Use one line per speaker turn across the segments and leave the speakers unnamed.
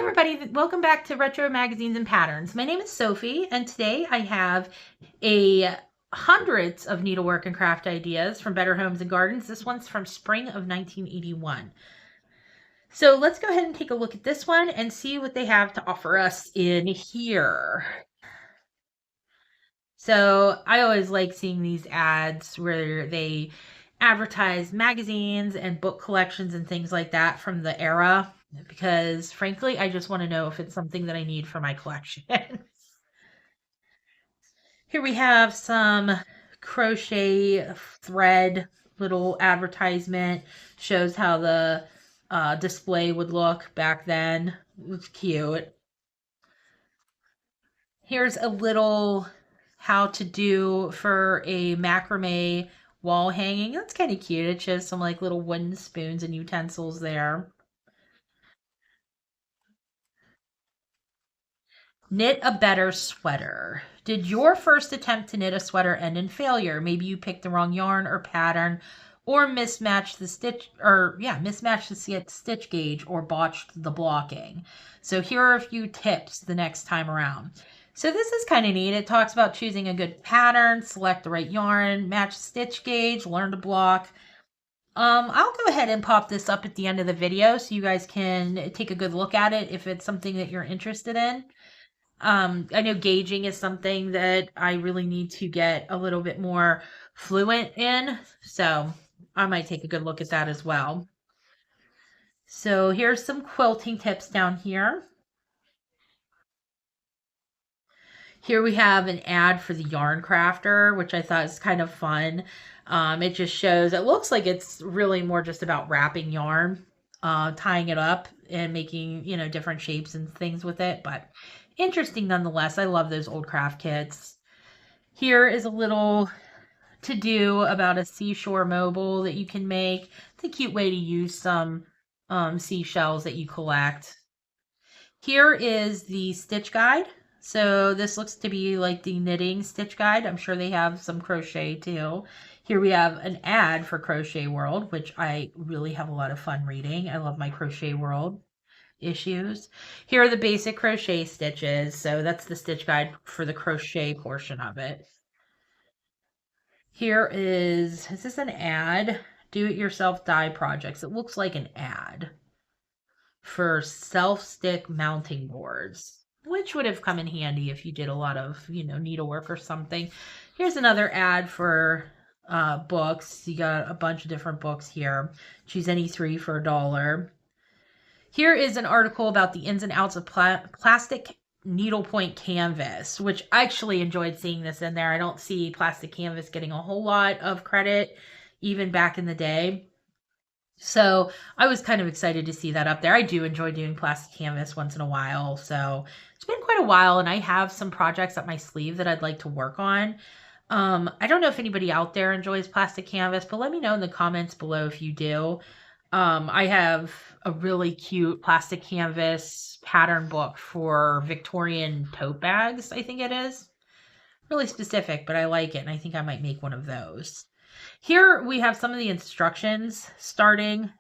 everybody, welcome back to Retro Magazines and Patterns. My name is Sophie, and today I have hundreds of needlework and craft ideas from Better Homes and Gardens. This one's from spring of 1981. So let's go ahead and take a look at this one and see what they have to offer us in here. So I always like seeing these ads where they advertise magazines and book collections and things like that from the era, because frankly, I just want to know if it's something that I need for my collection. Here we have some crochet thread, little advertisement, shows how the display would look back then. It was cute. Here's a little how to do for a macrame wall hanging. That's kind of cute. It shows some like little wooden spoons and utensils there. Knit a better sweater. Did your first attempt to knit a sweater end in failure? Maybe you picked the wrong yarn or pattern, or mismatched the stitch gauge, or botched the blocking. So here are a few tips the next time around. So this is kind of neat. It talks about choosing a good pattern, select the right yarn, match stitch gauge, learn to block. I'll go ahead and pop this up at the end of the video so you guys can take a good look at it if it's something that you're interested in. I know gauging is something that I really need to get a little bit more fluent in, so I might take a good look at that as well. So here's some quilting tips down here. Here we have an ad for the Yarn Crafter, which I thought is kind of fun. It just shows, it looks like it's really more just about wrapping yarn, tying it up and making, different shapes and things with it, but interesting nonetheless. I love those old craft kits. Here is a little to do about a seashore mobile that you can make. It's a cute way to use some seashells that you collect. Here is the stitch guide. So this looks to be like the knitting stitch guide. I'm sure they have some crochet too. Here we have an ad for Crochet World, which I really have a lot of fun reading. I love my Crochet World issues. Here are the basic crochet stitches. So that's the stitch guide for the crochet portion of it. Here is this an ad? Do-it-yourself die projects. It looks like an ad for self-stick mounting boards, which would have come in handy if you did a lot of, needlework or something. Here's another ad for books. You got a bunch of different books here. Choose any 3 for $1. Here is an article about the ins and outs of plastic needlepoint canvas, which I actually enjoyed seeing this in there. I don't see plastic canvas getting a whole lot of credit, even back in the day. So I was kind of excited to see that up there. I do enjoy doing plastic canvas once in a while. So it's been quite a while, and I have some projects up my sleeve that I'd like to work on. I don't know if anybody out there enjoys plastic canvas, but let me know in the comments below if you do. I have a really cute plastic canvas pattern book for Victorian tote bags, I think it is. Really specific, but I like it, and I think I might make one of those. Here we have some of the instructions starting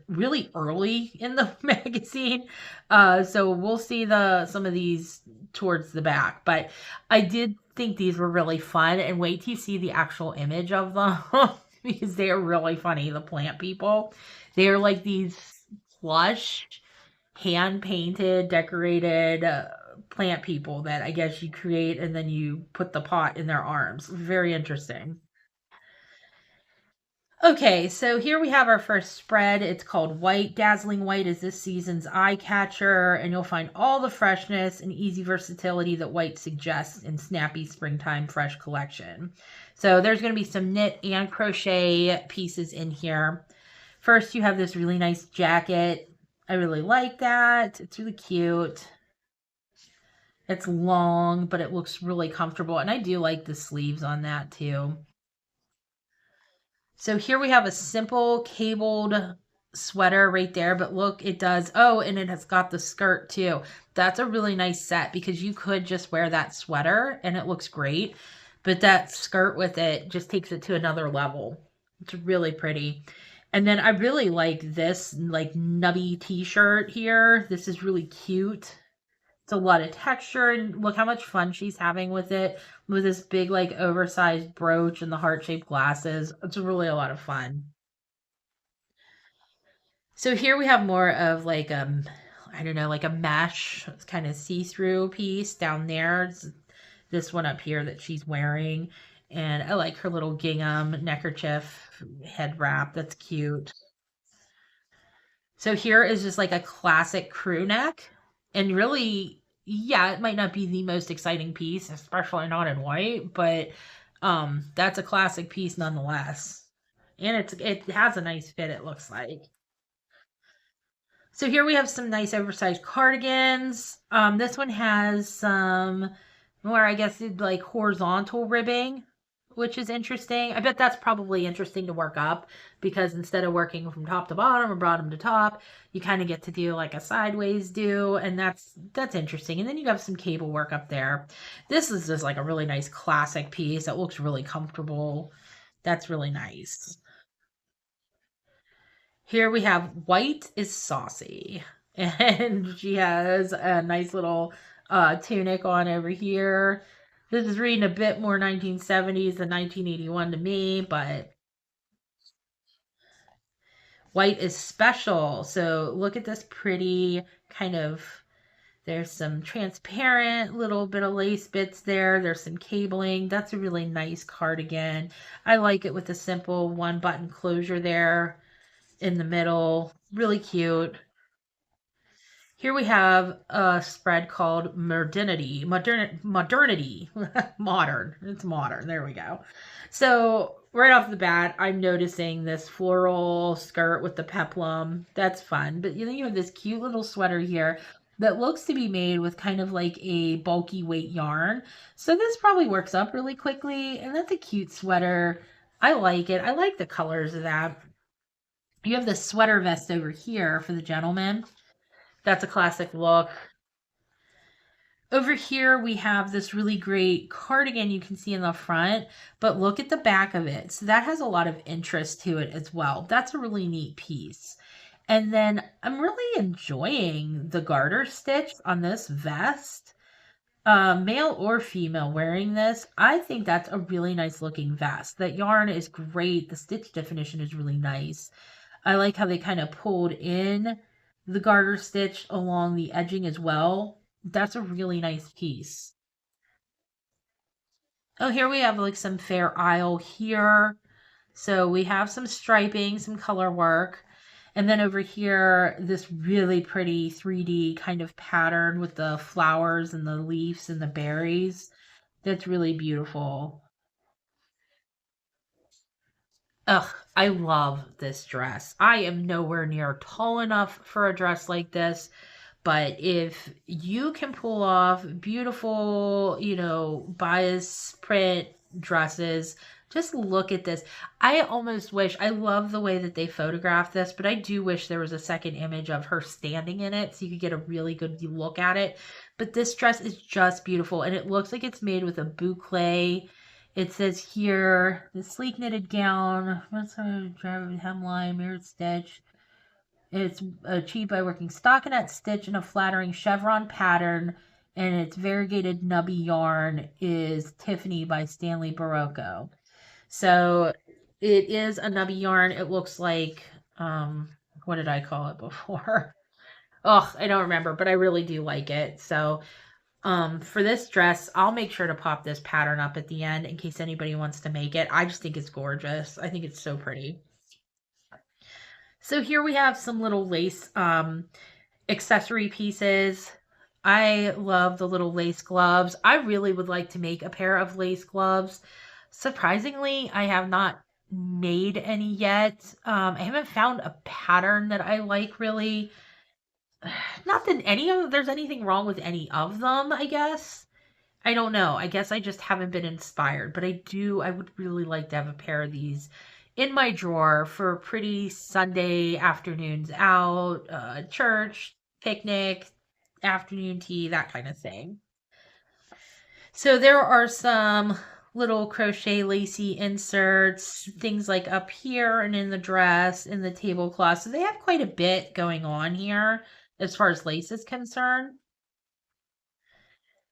really early in the magazine. So we'll see some of these towards the back, but I did think these were really fun, and wait till you see the actual image of them. Because they are really funny, the plant people. They are like these plush, hand-painted, decorated plant people that I guess you create and then you put the pot in their arms. Very interesting. Okay, so here we have our first spread. It's called White. Dazzling White is this season's eye catcher, and you'll find all the freshness and easy versatility that white suggests in snappy springtime fresh collection. So there's going to be some knit and crochet pieces in here. First, you have this really nice jacket. I really like that. It's really cute. It's long, but it looks really comfortable, and I do like the sleeves on that too. So here we have a simple cabled sweater right there, but look, it does, and it has got the skirt too. That's a really nice set because you could just wear that sweater and it looks great, but that skirt with it just takes it to another level. It's really pretty. And then I really like this like nubby t-shirt here. This is really cute. It's a lot of texture, and look how much fun she's having with it, with this big like oversized brooch and the heart-shaped glasses. It's really a lot of fun. So here we have more of like I don't know, like a mesh kind of see-through piece down there. It's this one up here that she's wearing. And I like her little gingham neckerchief head wrap. That's cute. So here is just like a classic crew neck. And really, yeah, it might not be the most exciting piece, especially not in white, but that's a classic piece nonetheless. And it has a nice fit, it looks like. So here we have some nice oversized cardigans. This one has some more, I guess, like horizontal ribbing, which is interesting. I bet that's probably interesting to work up because instead of working from top to bottom or bottom to top, you kind of get to do like a sideways do, and that's interesting. And then you have some cable work up there. This is just like a really nice classic piece. It looks really comfortable. That's really nice. Here we have white is saucy. And she has a nice little tunic on over here. This is reading a bit more 1970s than 1981 to me, but white is special. So look at this pretty kind of, there's some transparent little bit of lace bits there. There's some cabling. That's a really nice cardigan. I like it with a simple one button closure there in the middle. Really cute. Here we have a spread called modernity, modern. It's modern. There we go. So right off the bat, I'm noticing this floral skirt with the peplum. That's fun. But you have this cute little sweater here that looks to be made with kind of like a bulky weight yarn. So this probably works up really quickly, and that's a cute sweater. I like it. I like the colors of that. You have the sweater vest over here for the gentleman. That's a classic look. Over here, we have this really great cardigan you can see in the front, but look at the back of it. So that has a lot of interest to it as well. That's a really neat piece. And then I'm really enjoying the garter stitch on this vest. Male or female wearing this, I think that's a really nice looking vest. That yarn is great. The stitch definition is really nice. I like how they kind of pulled in the garter stitch along the edging as well. That's a really nice piece. Oh, here we have like some Fair Isle here. So we have some striping, some color work. And then over here, this really pretty 3D kind of pattern with the flowers and the leaves and the berries. That's really beautiful. Ugh, I love this dress. I am nowhere near tall enough for a dress like this, but if you can pull off beautiful, bias print dresses, just look at this. I almost wish, I love the way that they photographed this, but I do wish there was a second image of her standing in it so you could get a really good look at it. But this dress is just beautiful, and it looks like it's made with a boucle. It says here, the sleek knitted gown, what's her hemline, mirrored stitch. It's achieved by working stockinette stitch in a flattering chevron pattern, and its variegated nubby yarn is Tiffany by Stanley Barocco. So it is a nubby yarn. It looks like, what did I call it before? Oh, I don't remember, but I really do like it. So for this dress, I'll make sure to pop this pattern up at the end in case anybody wants to make it. I just think it's gorgeous. I think it's so pretty. So here we have some little lace accessory pieces. I love the little lace gloves. I really would like to make a pair of lace gloves. Surprisingly, I have not made any yet. I haven't found a pattern that I like really. Not that there's anything wrong with any of them, I guess. I don't know. I guess I just haven't been inspired, but I would really like to have a pair of these in my drawer for pretty Sunday afternoons out, church, picnic, afternoon tea, that kind of thing. So there are some little crochet lacy inserts, things like up here and in the dress, in the tablecloth. So they have quite a bit going on here as far as lace is concerned.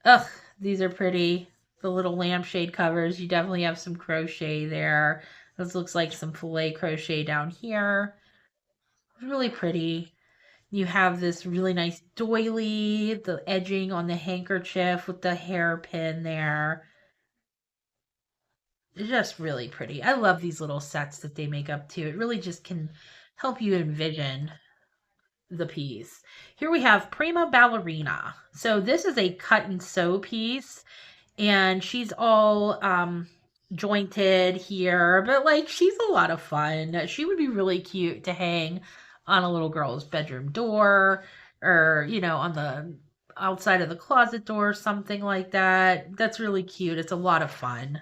Ugh, these are pretty. The little lampshade covers, you definitely have some crochet there. This looks like some filet crochet down here. Really pretty. You have this really nice doily, the edging on the handkerchief with the hairpin there. It's just really pretty. I love these little sets that they make up too. It really just can help you envision the piece. Here we have Prima Ballerina. So this is a cut and sew piece, and she's all jointed here, but like she's a lot of fun. She would be really cute to hang on a little girl's bedroom door, or on the outside of the closet door, something like that. That's really cute. It's a lot of fun.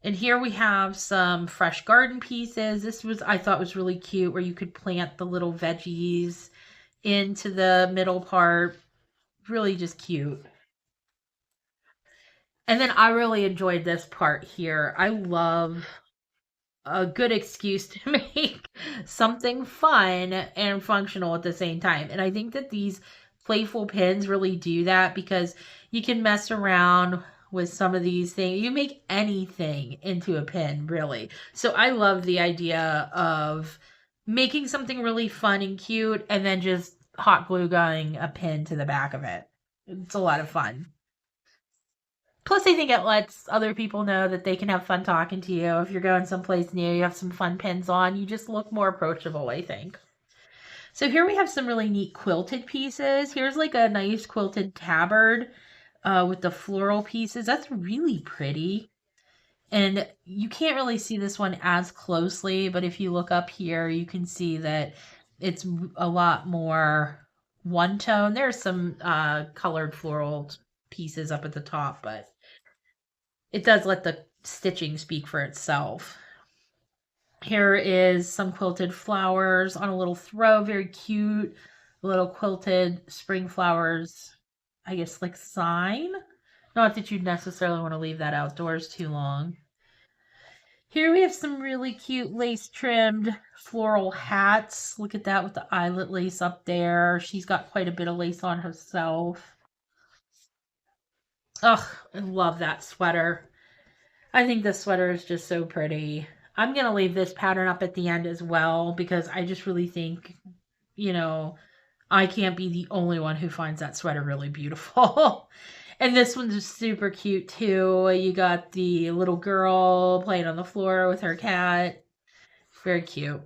And here we have some fresh garden pieces. This was, I thought, was really cute, where you could plant the little veggies into the middle part. Really just cute. And then I really enjoyed this part here. I love a good excuse to make something fun and functional at the same time. And I think that these playful pins really do that, because you can mess around with some of these things. You make anything into a pin, really. So I love the idea of making something really fun and cute and then just hot glue gunning a pin to the back of it. It's a lot of fun. Plus, I think it lets other people know that they can have fun talking to you. If you're going someplace new, you have some fun pins on, you just look more approachable, I think. So here we have some really neat quilted pieces. Here's like a nice quilted tabard with the floral pieces. That's really pretty. And you can't really see this one as closely, but if you look up here, you can see that it's a lot more one tone. There's some colored floral pieces up at the top, but it does let the stitching speak for itself. Here is some quilted flowers on a little throw, very cute. Little quilted spring flowers, I guess like sign. Not that you'd necessarily want to leave that outdoors too long. Here we have some really cute lace trimmed floral hats. Look at that with the eyelet lace up there. She's got quite a bit of lace on herself. Ugh, I love that sweater. I think this sweater is just so pretty. I'm going to leave this pattern up at the end as well, because I just really think, you know, I can't be the only one who finds that sweater really beautiful. And this one's just super cute too. You got the little girl playing on the floor with her cat. Very cute.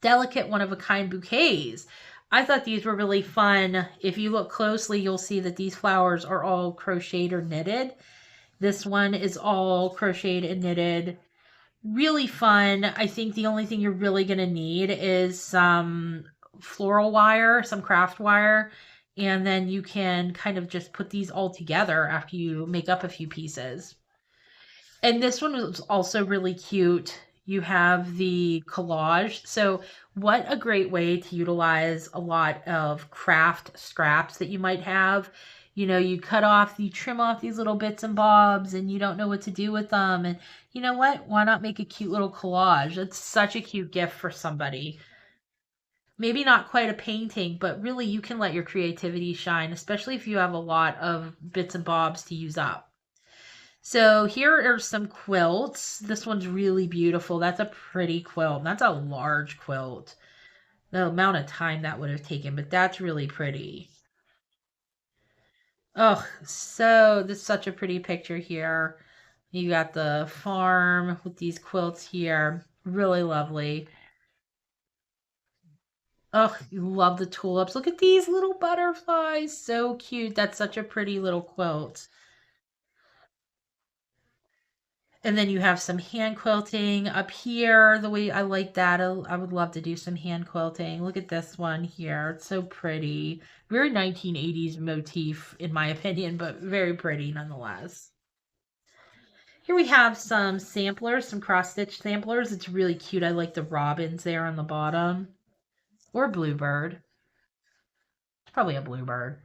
Delicate one of a kind bouquets. I thought these were really fun. If you look closely, you'll see that these flowers are all crocheted or knitted. This one is all crocheted and knitted. Really fun. I think the only thing you're really going to need is some floral wire, some craft wire, and then you can kind of just put these all together after you make up a few pieces. And this one was also really cute. You have the collage. So what a great way to utilize a lot of craft scraps that you might have. You cut off, you trim off these little bits and bobs, and you don't know what to do with them. And you know what? Why not make a cute little collage? It's such a cute gift for somebody. Maybe not quite a painting, but really you can let your creativity shine, especially if you have a lot of bits and bobs to use up. So here are some quilts. This one's really beautiful. That's a pretty quilt. That's a large quilt. The amount of time that would have taken, but that's really pretty. Oh, so this is such a pretty picture here. You got the farm with these quilts here. Really lovely. Oh, you love the tulips. Look at these little butterflies. So cute. That's such a pretty little quilt. And then you have some hand quilting up here. The way I like that, I would love to do some hand quilting. Look at this one here. It's so pretty. Very 1980s motif, in my opinion, but very pretty nonetheless. Here we have some samplers, some cross-stitch samplers. It's really cute. I like the robins there on the bottom. Or bluebird. It's probably a bluebird.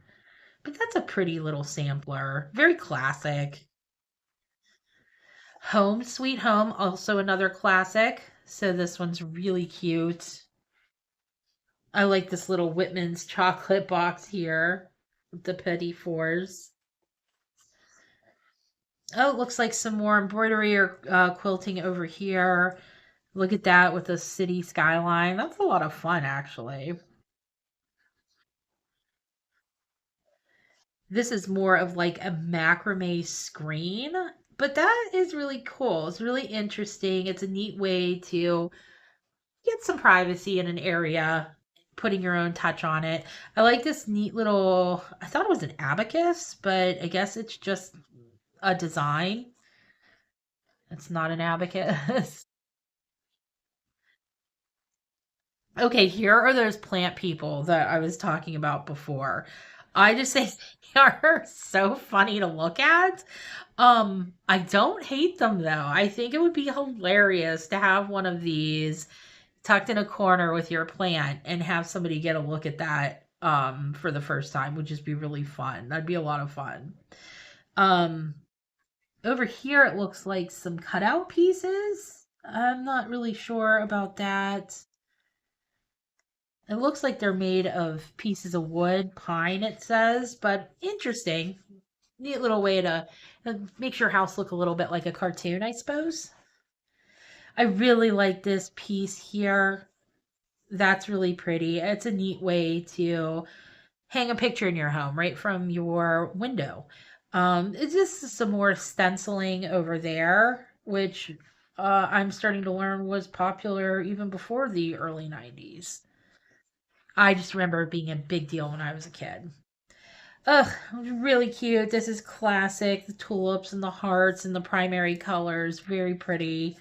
But that's a pretty little sampler. Very classic. Home Sweet Home, also another classic. So this one's really cute. I like this little Whitman's chocolate box here with the petit fours. Oh, it looks like some more embroidery or quilting over here. Look at that with the city skyline. That's a lot of fun, actually. This is more of like a macrame screen, but that is really cool. It's really interesting. It's a neat way to get some privacy in an area, putting your own touch on it. I like this neat little, I thought it was an abacus, but I guess it's just a design. It's not an abacus. Okay, here are those plant people that I was talking about before. I just think they are so funny to look at. I don't hate them though. I think it would be hilarious to have one of these tucked in a corner with your plant and have somebody get a look at that for the first time would just be really fun. That'd be a lot of fun. Um Over here it looks like some cutout pieces. I'm not really sure about that. It looks like they're made of pieces of wood, pine it says, but interesting. Neat little way to make your house look a little bit like a cartoon, I suppose. I really like this piece here. That's really pretty. It's a neat way to hang a picture in your home right from your window. It's just some more stenciling over there, which I'm starting to learn was popular even before the early 90s. I just remember it being a big deal when I was a kid. Ugh, really cute. This is classic. The tulips and the hearts and the primary colors. Very pretty.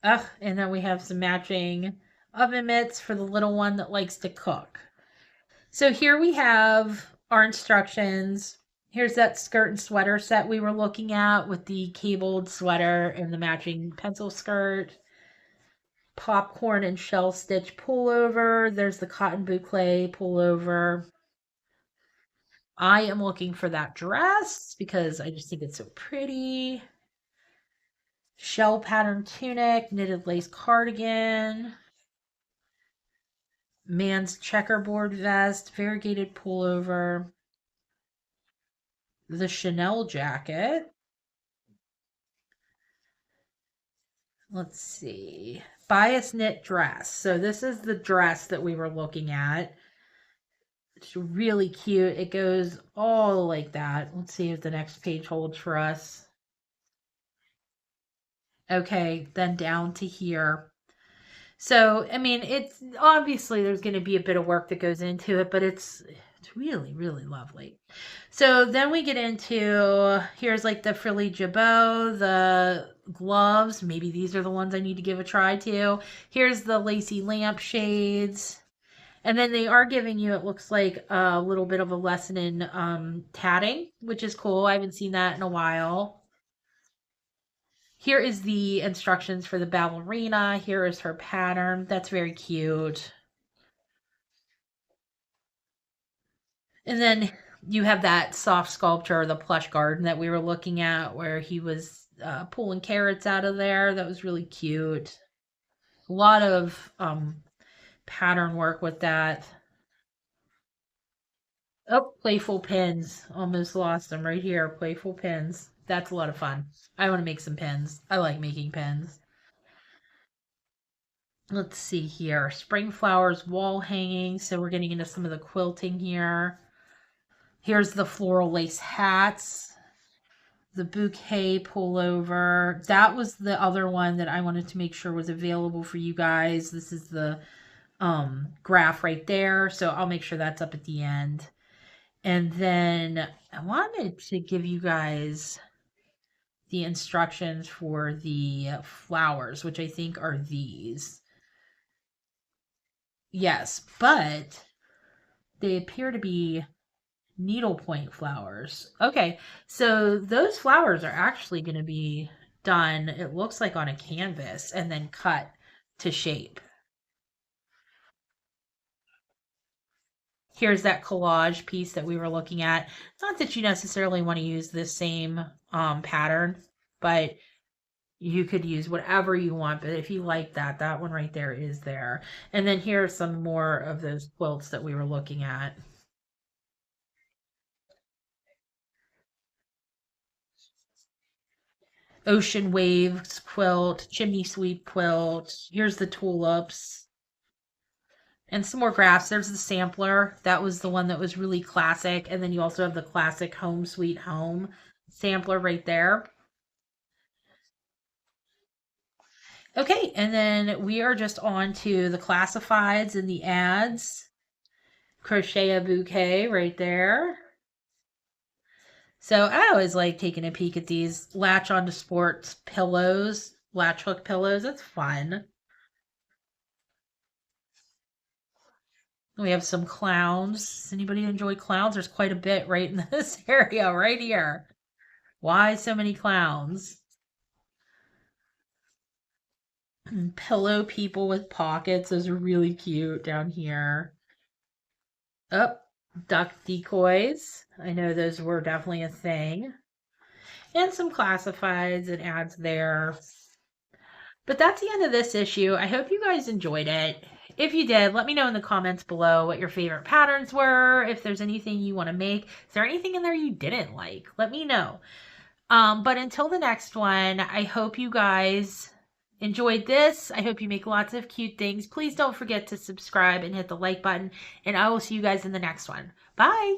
Ugh, and then we have some matching oven mitts for the little one that likes to cook. So here we have our instructions. Here's that skirt and sweater set we were looking at with the cabled sweater and the matching pencil skirt. Popcorn and shell stitch pullover. There's the cotton boucle pullover. I am looking for that dress because I just think it's so pretty. Shell pattern tunic, knitted lace cardigan, man's checkerboard vest, variegated pullover, the Chanel jacket. Let's see. Bias knit dress. So this is the dress that we were looking at. It's really cute. It goes all like that. Let's see if the next page holds for us. Okay, then down to here. So, I mean, it's obviously there's going to be a bit of work that goes into it, but it's really, really lovely. So then we get into here's like the frilly jabot, the gloves. Maybe these are the ones I need to give a try to. Here's the lacy lampshades. And then they are giving you, it looks like, a little bit of a lesson in tatting, which is cool. I haven't seen that in a while. Here is the instructions for the ballerina. Here is her pattern. That's very cute. And then you have that soft sculpture, the plush garden that we were looking at, where he was pulling carrots out of there. That was really cute. A lot of pattern work with that. Oh, playful pins. Almost lost them right here. Playful pins. That's a lot of fun. I want to make some pins. I like making pins. Let's see here. Spring flowers, wall hanging. So we're getting into some of the quilting here. Here's the floral lace hats. The bouquet pullover. That was the other one that I wanted to make sure was available for you guys. This is the graph right there. So I'll make sure that's up at the end. And then I wanted to give you guys the instructions for the flowers, which I think are these. Yes, but they appear to be needlepoint flowers. Okay, so those flowers are actually going to be done, it looks like on a canvas and then cut to shape. Here's that collage piece that we were looking at. Not that you necessarily want to use this same pattern, but you could use whatever you want. But if you like that, that one right there is there. And then here are some more of those quilts that we were looking at. Ocean waves quilt, chimney sweep quilt. Here's the tulips. And some more graphs. There's the sampler. That was the one that was really classic. And then you also have the classic Home Sweet Home sampler right there. Okay, and then we are just on to the classifieds and the ads. Crochet a bouquet right there. So I always like taking a peek at these latch onto sports pillows, latch hook pillows. That's fun. We have some clowns. Does anybody enjoy clowns? There's quite a bit right in this area right here. Why so many clowns? Pillow people with pockets. Those are really cute down here. Oh, duck decoys. I know those were definitely a thing. And some classifieds and ads there. But that's the end of this issue. I hope you guys enjoyed it. If you did, let me know in the comments below what your favorite patterns were. If there's anything you want to make. Is there anything in there you didn't like? Let me know. But until the next one, I hope you guys enjoyed this. I hope you make lots of cute things. Please don't forget to subscribe and hit the like button. And I will see you guys in the next one. Bye!